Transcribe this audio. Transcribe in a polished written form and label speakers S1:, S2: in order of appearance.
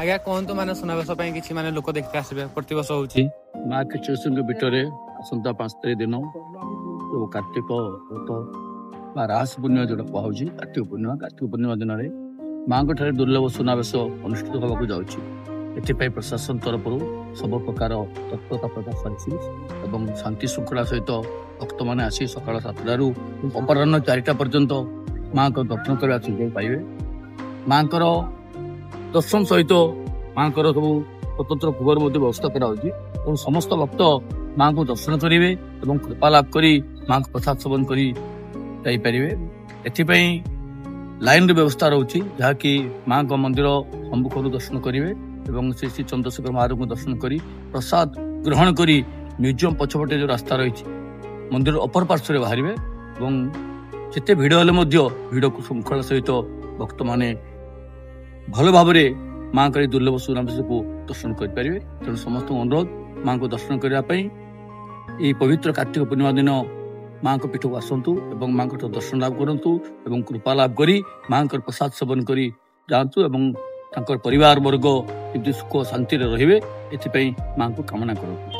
S1: ଆଜ୍ଞା କୁହନ୍ତୁ ମାନେ ସୁନାବେଶ ପାଇଁ କିଛି ମାନେ ଲୋକ ଦେଖିତେ ଆସିବେ ପ୍ରତିବର୍ଷ ହଉଛି।
S2: ମା କ୍ଷୀରଚୋରାଙ୍କ ପୀଠରେ ଆସନ୍ତା 5 ତାରିଖ ଦିନ ଯୋଉ କାର୍ତ୍ତିକ ବ୍ରତ ବା ରାସ ପୂର୍ଣ୍ଣିମା ଯୋଉଟା କୁହାଯାଉଛି କାର୍ତ୍ତିକ ପୂର୍ଣ୍ଣିମା ଦିନରେ ମାଙ୍କ ଠାରେ ଦୁର୍ଲଭ ସୁନାବେଶ ଅନୁଷ୍ଠିତ ହେବାକୁ ଯାଉଛି। ଏଥିପାଇଁ ପ୍ରଶାସନ ତରଫରୁ ସବୁ ପ୍ରକାର ତତ୍ପରତା ପ୍ରକାଶ ପାଇଛି ଏବଂ ଶାନ୍ତି ଶୃଙ୍ଖଳା ସହିତ ଭକ୍ତମାନେ ଆସି ସକାଳ 7ଟାରୁ ଅପରାହ୍ନ 4ଟା ପର୍ଯ୍ୟନ୍ତ ମାଙ୍କ ଦର୍ଶନ କରିବା ସୁଯୋଗ ପାଇବେ। ମାଙ୍କର ଦର୍ଶନ ସହିତ ମାଙ୍କର ସବୁ ସ୍ୱତନ୍ତ୍ର ଭୋଗର ମଧ୍ୟ ବ୍ୟବସ୍ଥା କରାଯାଉଛି ଏବଂ ସମସ୍ତ ଭକ୍ତ ମାଙ୍କୁ ଦର୍ଶନ କରିବେ ଏବଂ କୃପା ଲାଭ କରି ମାଙ୍କ ପ୍ରସାଦ ସେବନ କରି ଯାଇପାରିବେ। ଏଥିପାଇଁ ଲାଇନର ବ୍ୟବସ୍ଥା ରହୁଛି, ଯାହାକି ମାଙ୍କ ମନ୍ଦିର ସମ୍ମୁଖରୁ ଦର୍ଶନ କରିବେ ଏବଂ ଶ୍ରୀ ଶ୍ରୀ ଚନ୍ଦ୍ରଶେଖର ମହାଦେବଙ୍କୁ ଦର୍ଶନ କରି ପ୍ରସାଦ ଗ୍ରହଣ କରି ମ୍ୟୁଜିୟମ ପଛପଟେ ଯେଉଁ ରାସ୍ତା ରହିଛି ମନ୍ଦିରର ଅପର ପାର୍ଶ୍ୱରେ ବାହାରିବେ ଏବଂ ଯେତେ ଭିଡ଼ ହେଲେ ମଧ୍ୟ ଭିଡ଼କୁ ଶୃଙ୍ଖଳା ସହିତ ଭକ୍ତମାନେ ଭଲ ଭାବରେ ମାଙ୍କର ଏହି ଦୁର୍ଲଭ ସୁନାବେଶକୁ ଦର୍ଶନ କରିପାରିବେ। ତେଣୁ ସମସ୍ତଙ୍କୁ ଅନୁରୋଧ ମାଙ୍କୁ ଦର୍ଶନ କରିବା ପାଇଁ ଏହି ପବିତ୍ର କାର୍ତ୍ତିକ ପୂର୍ଣ୍ଣିମା ଦିନ ମାଙ୍କ ପୀଠକୁ ଆସନ୍ତୁ ଏବଂ ମାଙ୍କ ଦର୍ଶନ ଲାଭ କରନ୍ତୁ ଏବଂ କୃପା ଲାଭ କରି ମାଙ୍କର ପ୍ରସାଦ ସେବନ କରି ଯାଆନ୍ତୁ ଏବଂ ତାଙ୍କର ପରିବାର ବର୍ଗ ଯେମିତି ସୁଖ ଶାନ୍ତିରେ ରହିବେ, ଏଥିପାଇଁ ମାଙ୍କୁ କାମନା କରନ୍ତୁ।